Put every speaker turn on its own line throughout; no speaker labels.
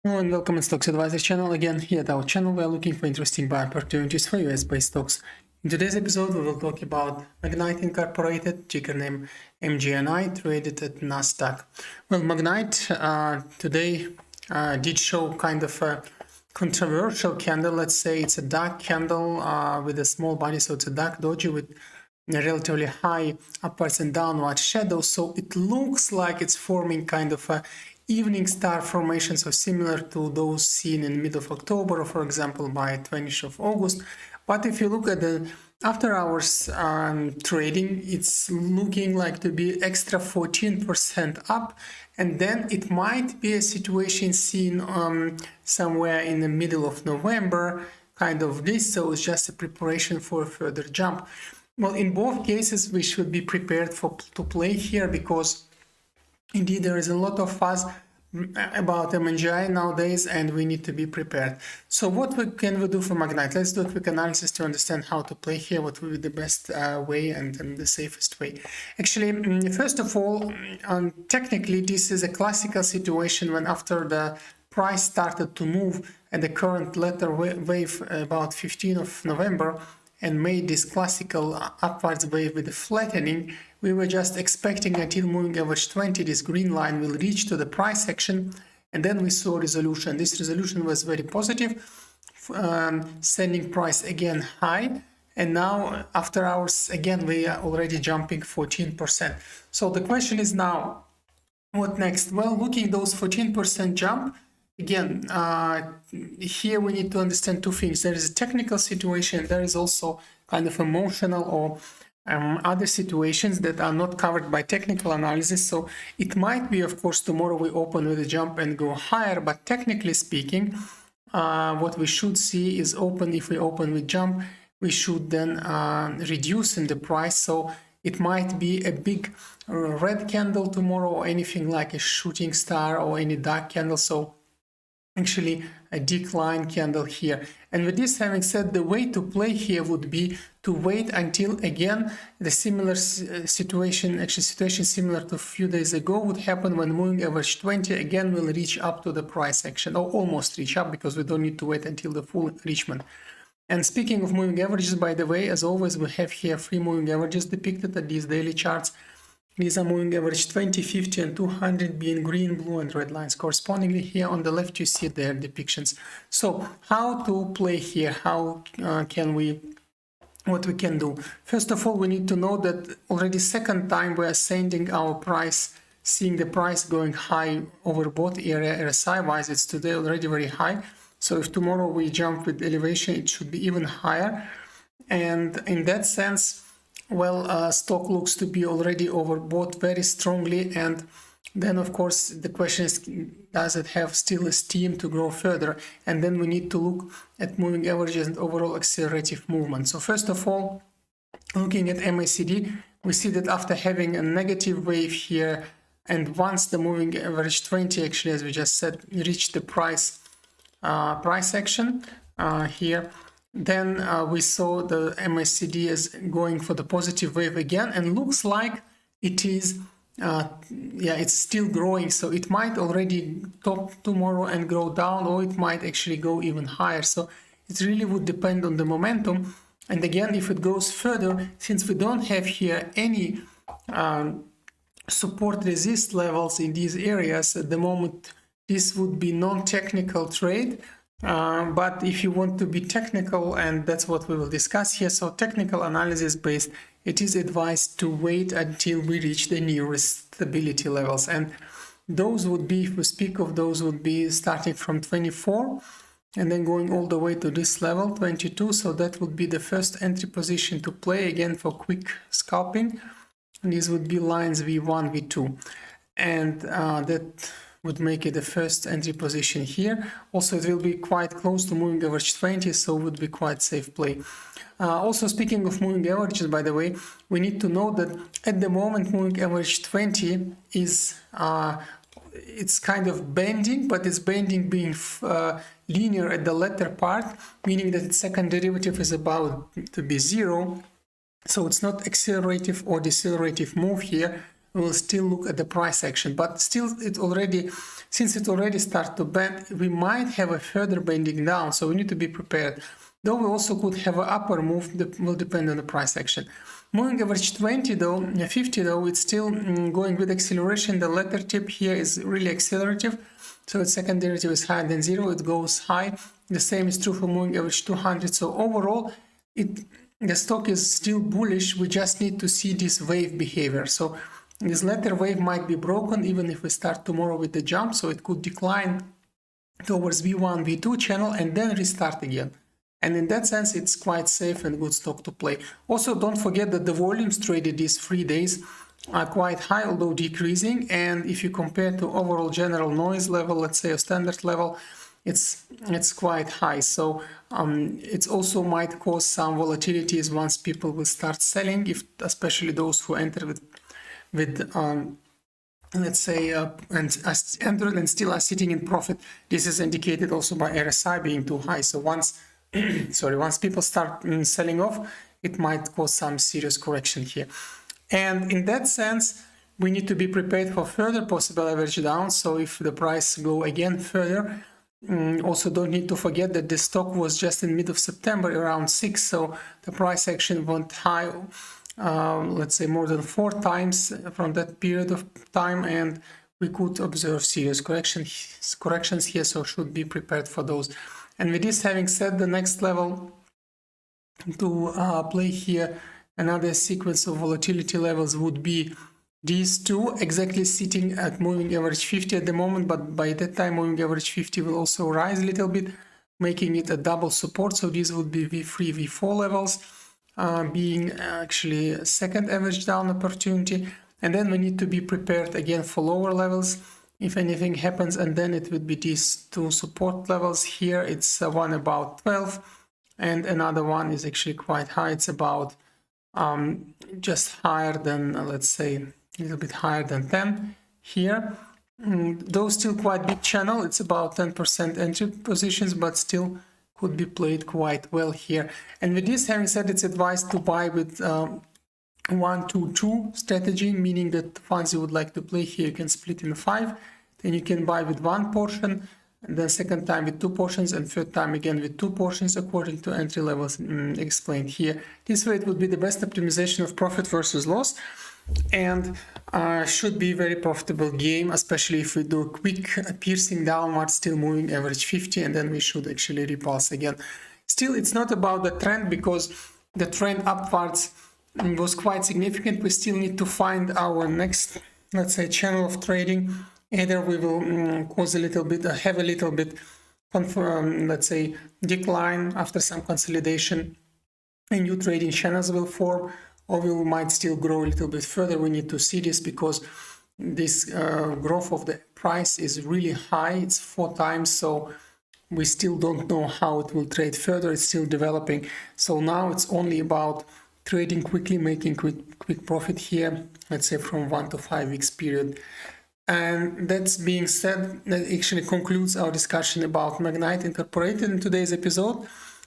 Hello and welcome to Stocks Advisor channel. Again, here at our channel, we are looking for interesting buy opportunities for US-based stocks. In today's episode, we will talk about Magnite Incorporated, ticker name MGNI, traded at Nasdaq. Well, Magnite today did show kind of a controversial candle. Let's say it's a dark candle with a small body, so it's a dark doji with a relatively high upwards and downward shadows. So it looks like it's forming kind of a evening star formation, so similar to those seen in mid of October, or for example by 20th of August. But if you look at the after hours trading, it's looking like to be extra 14% up, and then it might be a situation seen somewhere in the middle of November, kind of this, so it's just a preparation for a further jump. Well, in both cases we should be prepared to play here, because indeed, there is a lot of fuss about MGI nowadays, and we need to be prepared. So what can we do for Magnite? Let's do a quick analysis to understand how to play here, what will be the best way and the safest way. Actually, first of all, technically, this is a classical situation when after the price started to move at the current letter wave about 15th of November, and made this classical upwards wave with the flattening, we were just expecting until moving average 20, this green line will reach to the price action, and then we saw resolution. This resolution was very positive, sending price again high, and now after hours again we are already jumping 14%. So the question is now, what next? Well, looking those 14% jump, again, here we need to understand two things. There is a technical situation, there is also kind of emotional or other situations that are not covered by technical analysis. So it might be, of course, tomorrow we open with a jump and go higher, but technically speaking, what we should see is if we open with jump, we should then reduce in the price. So it might be a big red candle tomorrow, or anything like a shooting star or any dark candle. So actually a decline candle here. And with this having said, the way to play here would be to wait until again the similar situation similar to a few days ago would happen when moving average 20 again will reach up to the price action, or almost reach up, because we don't need to wait until the full enrichment. And speaking of moving averages, by the way, as always, we have here three moving averages depicted at these daily charts. These are moving average 20, 50, and 200 being green, blue, and red lines. Correspondingly, here on the left, you see their depictions. So how to play here? How what we can do? First of all, we need to know that already second time we are sending our price, seeing the price going high over both area RSI-wise. It's today already very high. So if tomorrow we jump with elevation, it should be even higher. And in that sense, well, stock looks to be already overbought very strongly, and then of course the question is, does it have still a steam to grow further? And then we need to look at moving averages and overall accelerative movement. So first of all, looking at MACD, we see that after having a negative wave here, and once the moving average 20 actually, as we just said, reached the price action here, then we saw the MACD as going for the positive wave again, and looks like it is it's still growing. So it might already top tomorrow and go down, or it might actually go even higher. So it really would depend on the momentum. And again, if it goes further, since we don't have here any support resist levels in these areas at the moment, this would be non-technical trade. But if you want to be technical, and that's what we will discuss here, so technical analysis based, it is advised to wait until we reach the nearest stability levels. And those would be, if we speak of those, would be starting from 24 and then going all the way to this level, 22. So that would be the first entry position to play again for quick scalping. And these would be lines V1, V2. And that would make it the first entry position here. Also, it will be quite close to moving average 20, so it would be quite safe play. Also, speaking of moving averages, by the way, we need to know that at the moment moving average 20 is it's kind of bending, but it's bending being linear at the latter part, meaning that its second derivative is about to be 0. So it's not accelerative or decelerative move here, we will still look at the price action. But still, since it already started to bend, we might have a further bending down, so we need to be prepared. Though we also could have an upper move that will depend on the price action. Moving average 50 though, it's still going with acceleration. The latter tip here is really accelerative. So its second derivative is higher than 0, it goes high. The same is true for moving average 200. So overall, the stock is still bullish. We just need to see this wave behavior. So this latter wave might be broken even if we start tomorrow with the jump. So it could decline towards V1, V2 channel and then restart again. And in that sense, it's quite safe and good stock to play. Also, don't forget that the volumes traded these 3 days are quite high, although decreasing. And if you compare to overall general noise level, let's say a standard level, it's quite high. So it also might cause some volatilities once people will start selling, especially those who enter with let's say and entered and still are sitting in profit. This is indicated also by RSI being too high. So once once people start selling off, it might cause some serious correction here. And in that sense, we need to be prepared for further possible average down. So if the price go again further, also don't need to forget that the stock was just in mid of September around 6. So the price action went high, let's say more than 4 times from that period of time. And we could observe serious corrections here. So should be prepared for those. And with this having said, the next level to play here, another sequence of volatility levels would be these two, exactly sitting at moving average 50 at the moment, but by that time moving average 50 will also rise a little bit, making it a double support. So these would be V3, V4 levels, being actually a second average down opportunity. And then we need to be prepared again for lower levels if anything happens, and then it would be these two support levels. Here it's one about 12 and another one is actually quite high. It's about just higher than, let's say a little bit higher than 10 here. Though still quite big channel, it's about 10% entry positions, but still could be played quite well here. And with this having said, it's advised to buy with 1-2-2 strategy, meaning that the funds you would like to play here you can split in 5. Then you can buy with 1 portion, and then second time with 2 portions, and third time again with 2 portions according to entry levels explained here. This way it would be the best optimization of profit versus loss, and should be very profitable game, especially if we do a quick piercing downward, still moving average 50, and then we should actually repulse again. Still, it's not about the trend, because the trend upwards was quite significant. We still need to find our next, let's say, channel of trading. Either we will cause a little bit, have a little bit, let's say, decline after some consolidation, and new trading channels will form, or we might still grow a little bit further. We need to see this, because this growth of the price is really high. It's 4 times, so we still don't know how it will trade further. It's still developing. So now it's only about trading quickly, making quick profit here, let's say from 1 to 5 weeks period. And that's being said, that actually concludes our discussion about Magnite Incorporated in today's episode.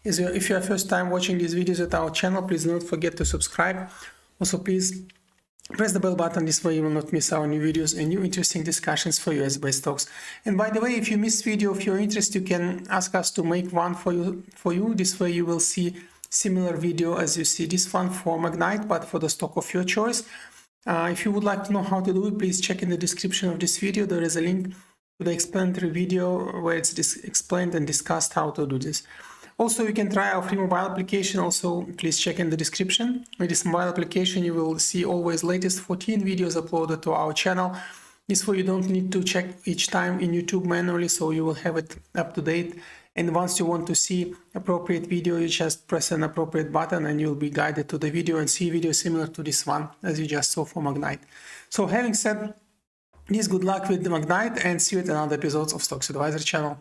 If you are first time watching these videos at our channel, please don't forget to subscribe. Also, please press the bell button. This way you will not miss our new videos and new interesting discussions for US-based stocks. And by the way, if you missed video of your interest, you can ask us to make one for you. This way you will see similar video as you see this one for Magnite, but for the stock of your choice. If you would like to know how to do it, please check in the description of this video. There is a link to the explanatory video where it's explained and discussed how to do this. Also, you can try our free mobile application. Also, please check in the description. With this mobile application, you will see always latest 14 videos uploaded to our channel. This way you don't need to check each time in YouTube manually, so you will have it up to date. And once you want to see appropriate video, you just press an appropriate button and you'll be guided to the video and see video similar to this one as you just saw for Magnite. So having said this, good luck with the Magnite and see you at another episode of Stocks Advisor channel.